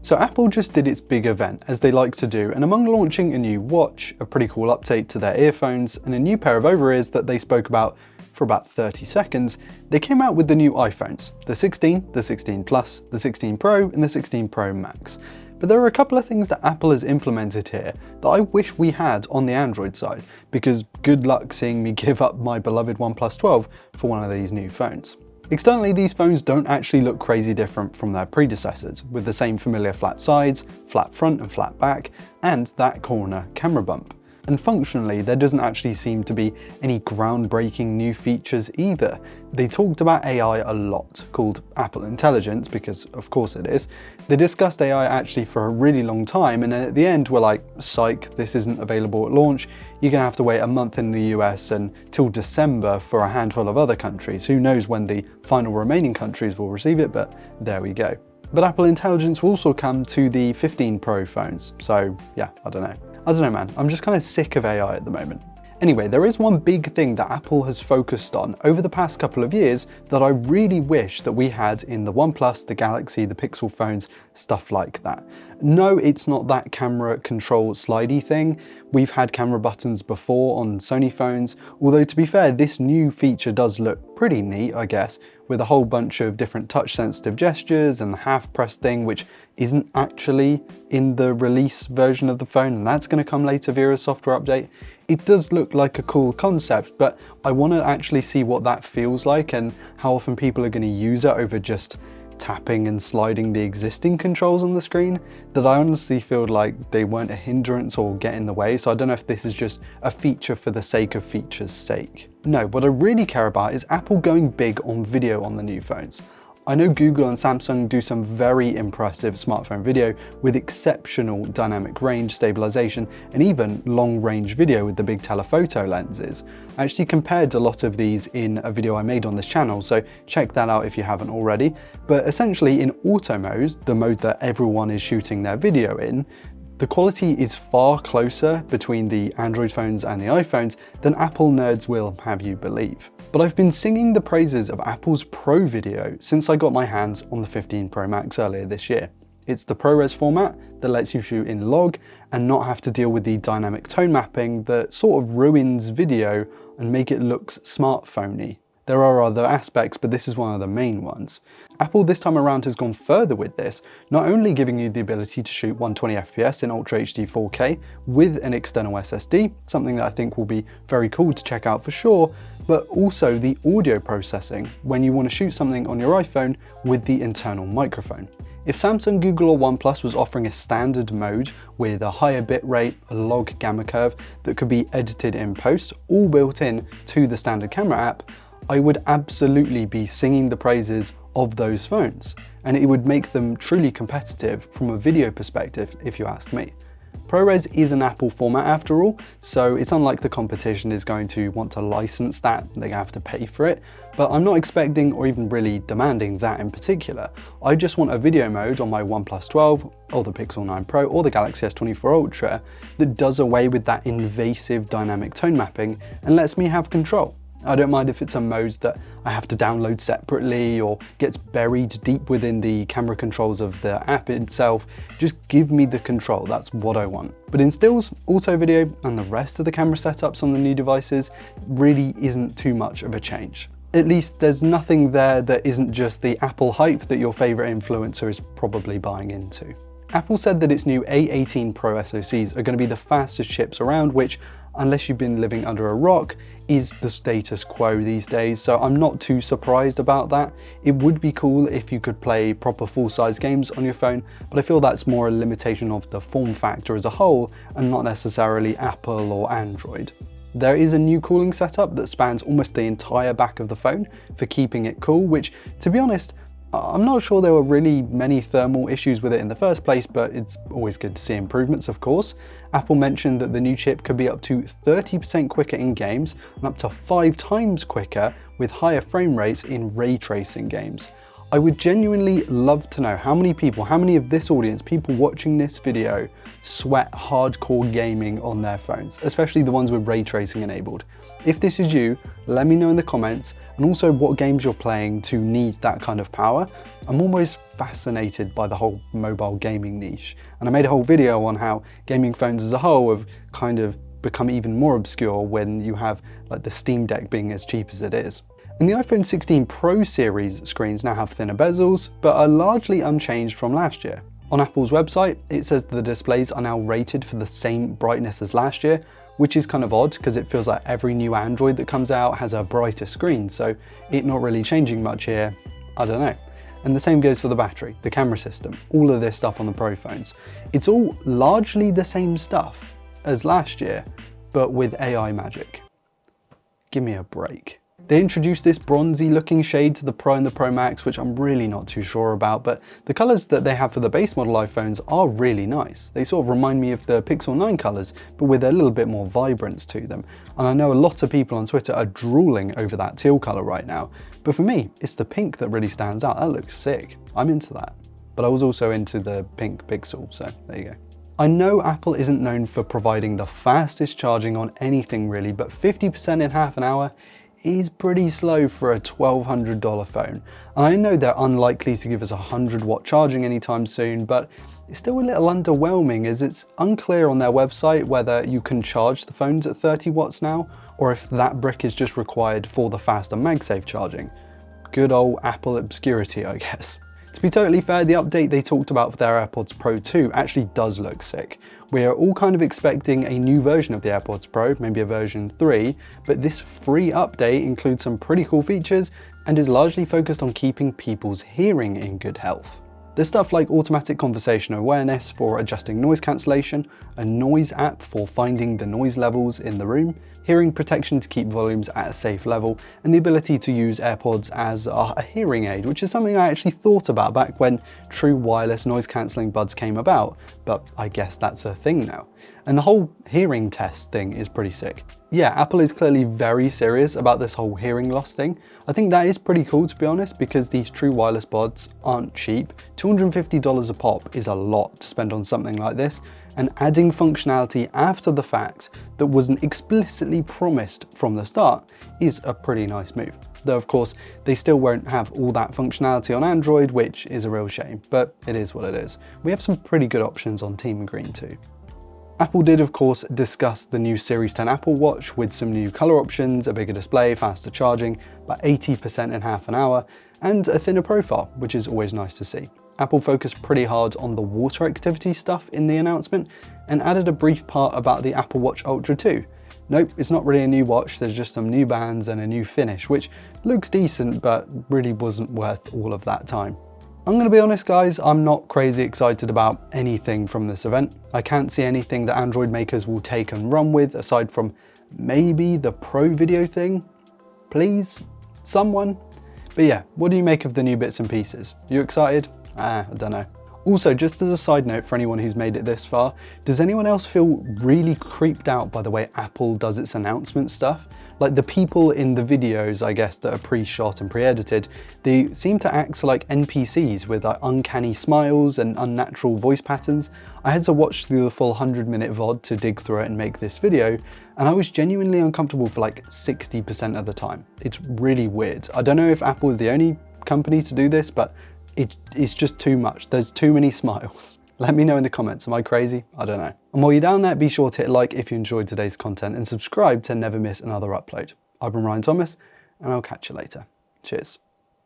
So Apple just did its big event, as they like to do, and among launching a new watch, a pretty cool update to their earphones, and a new pair of over-ears that they spoke about for about 30 seconds, they came out with the new iPhones, the 16, the 16 Plus, the 16 Pro, and the 16 Pro Max. But there are a couple of things that Apple has implemented here that I wish we had on the Android side, because good luck seeing me give up my beloved OnePlus 12 for one of these new phones. Externally, these phones don't actually look crazy different from their predecessors, with the same familiar flat sides, flat front and flat back, and that corner camera bump. And functionally, there doesn't actually seem to be any groundbreaking new features either. They talked about AI a lot, called Apple Intelligence, because of course it is. They discussed AI actually for a really long time, and at the end were like, psych, this isn't available at launch. You're gonna have to wait a month in the US and till December for a handful of other countries. Who knows when the final remaining countries will receive it, but there we go. But Apple Intelligence will also come to the 15 Pro phones, so yeah, I don't know man, I'm just kind of sick of AI at the moment. Anyway, there is one big thing that Apple has focused on over the past couple of years that I really wish that we had in the OnePlus, the Galaxy, the Pixel phones, stuff like that. No, it's not that camera control slidey thing. We've had camera buttons before on Sony phones, although to be fair, this new feature does look pretty neat, I guess, with a whole bunch of different touch sensitive gestures and the half press thing, which isn't actually in the release version of the phone, and that's going to come later via a software update. It does look like a cool concept, but I want to actually see what that feels like and how often people are going to use it over just tapping and sliding the existing controls on the screen, that I honestly feel like they weren't a hindrance or get in the way. So I don't know if this is just a feature for the sake of feature's sake. No, what I really care about is Apple going big on video on the new phones. I know Google and Samsung do some very impressive smartphone video with exceptional dynamic range stabilization and even long range video with the big telephoto lenses. I actually compared a lot of these in a video I made on this channel, so check that out if you haven't already. But essentially in auto mode, the mode that everyone is shooting their video in, the quality is far closer between the Android phones and the iPhones than Apple nerds will have you believe. But I've been singing the praises of Apple's Pro video since I got my hands on the 15 Pro Max earlier this year. It's the ProRes format that lets you shoot in log and not have to deal with the dynamic tone mapping that sort of ruins video and make it look smartphony. There are other aspects, but this is one of the main ones. Apple this time around has gone further with this, not only giving you the ability to shoot 120 FPS in Ultra HD 4K with an external SSD, something that I think will be very cool to check out for sure, but also the audio processing when you want to shoot something on your iPhone with the internal microphone. If Samsung, Google or OnePlus was offering a standard mode with a higher bitrate, a log gamma curve that could be edited in post, all built in to the standard camera app, I would absolutely be singing the praises of those phones, and it would make them truly competitive from a video perspective if you ask me. ProRes is an Apple format after all, so it's unlike the competition is going to want to license that, they have to pay for it, but I'm not expecting or even really demanding that in particular. I just want a video mode on my OnePlus 12 or the Pixel 9 Pro or the Galaxy S24 Ultra that does away with that invasive dynamic tone mapping and lets me have control. I don't mind if it's a mode that I have to download separately or gets buried deep within the camera controls of the app itself. Just give me the control, that's what I want. But in stills, auto video and the rest of the camera setups on the new devices really isn't too much of a change. At least there's nothing there that isn't just the Apple hype that your favorite influencer is probably buying into. Apple said that its new A18 Pro SoCs are going to be the fastest chips around, which, unless you've been living under a rock, is the status quo these days, so I'm not too surprised about that. It would be cool if you could play proper full-size games on your phone, but I feel that's more a limitation of the form factor as a whole and not necessarily Apple or Android. There is a new cooling setup that spans almost the entire back of the phone for keeping it cool, which, to be honest, I'm not sure there were really many thermal issues with it in the first place, but it's always good to see improvements, of course. Apple mentioned that the new chip could be up to 30% quicker in games and up to 5 times quicker with higher frame rates in ray tracing games. I would genuinely love to know how many people, how many of this audience, people watching this video, sweat hardcore gaming on their phones, especially the ones with ray tracing enabled. If this is you, let me know in the comments, and also what games you're playing to need that kind of power. I'm almost fascinated by the whole mobile gaming niche, and I made a whole video on how gaming phones as a whole have kind of become even more obscure when you have like the Steam Deck being as cheap as it is. And the iPhone 16 Pro series screens now have thinner bezels, but are largely unchanged from last year. On Apple's website, it says the displays are now rated for the same brightness as last year, which is kind of odd because it feels like every new Android that comes out has a brighter screen, so it not really changing much here, I don't know. And the same goes for the battery, the camera system, all of this stuff on the Pro phones. It's all largely the same stuff as last year, but with AI magic. Give me a break. They introduced this bronzy looking shade to the Pro and the Pro Max, which I'm really not too sure about, but the colors that they have for the base model iPhones are really nice. They sort of remind me of the Pixel 9 colors, but with a little bit more vibrance to them. And I know a lot of people on Twitter are drooling over that teal color right now, but for me, it's the pink that really stands out. That looks sick. I'm into that. But I was also into the pink Pixel, so there you go. I know Apple isn't known for providing the fastest charging on anything really, but 50% in half an hour is pretty slow for a $1,200 phone. And I know they're unlikely to give us 100-watt charging anytime soon, but it's still a little underwhelming as it's unclear on their website whether you can charge the phones at 30 watts now, or if that brick is just required for the faster MagSafe charging. Good old Apple obscurity, I guess. To be totally fair, the update they talked about for their AirPods Pro 2 actually does look sick. We are all kind of expecting a new version of the AirPods Pro, maybe a version 3, but this free update includes some pretty cool features and is largely focused on keeping people's hearing in good health. There's stuff like automatic conversation awareness for adjusting noise cancellation, a noise app for finding the noise levels in the room, hearing protection to keep volumes at a safe level, and the ability to use AirPods as a hearing aid, which is something I actually thought about back when true wireless noise cancelling buds came about, but I guess that's a thing now. And the whole hearing test thing is pretty sick. Yeah, Apple is clearly very serious about this whole hearing loss thing. I think that is pretty cool, to be honest, because these true wireless buds aren't cheap. $250 a pop is a lot to spend on something like this, and adding functionality after the fact that wasn't explicitly promised from the start is a pretty nice move. Though of course, they still won't have all that functionality on Android, which is a real shame, but it is what it is. We have some pretty good options on Team Green too. Apple did of course discuss the new Series 10 Apple Watch with some new color options, a bigger display, faster charging, about 80% in half an hour, and a thinner profile, which is always nice to see. Apple focused pretty hard on the water activity stuff in the announcement and added a brief part about the Apple Watch Ultra 2. Nope, it's not really a new watch, there's just some new bands and a new finish, which looks decent but really wasn't worth all of that time. I'm gonna be honest guys, I'm not crazy excited about anything from this event. I can't see anything that Android makers will take and run with aside from maybe the Pro video thing. Please, someone. But yeah, what do you make of the new bits and pieces? You excited? I don't know. Also, just as a side note for anyone who's made it this far, does anyone else feel really creeped out by the way Apple does its announcement stuff? Like the people in the videos, I guess, that are pre-shot and pre-edited, they seem to act like NPCs with like uncanny smiles and unnatural voice patterns. I had to watch through the full 100-minute VOD to dig through it and make this video, and I was genuinely uncomfortable for like 60% of the time. It's really weird. I don't know if Apple is the only company to do this, but it's just too much. There's too many smiles. Let me know in the comments, am I crazy? I don't know. And while you're down there, be sure to hit like if you enjoyed today's content and subscribe to never miss another upload. I've been Ryan Thomas, and I'll catch you later. Cheers.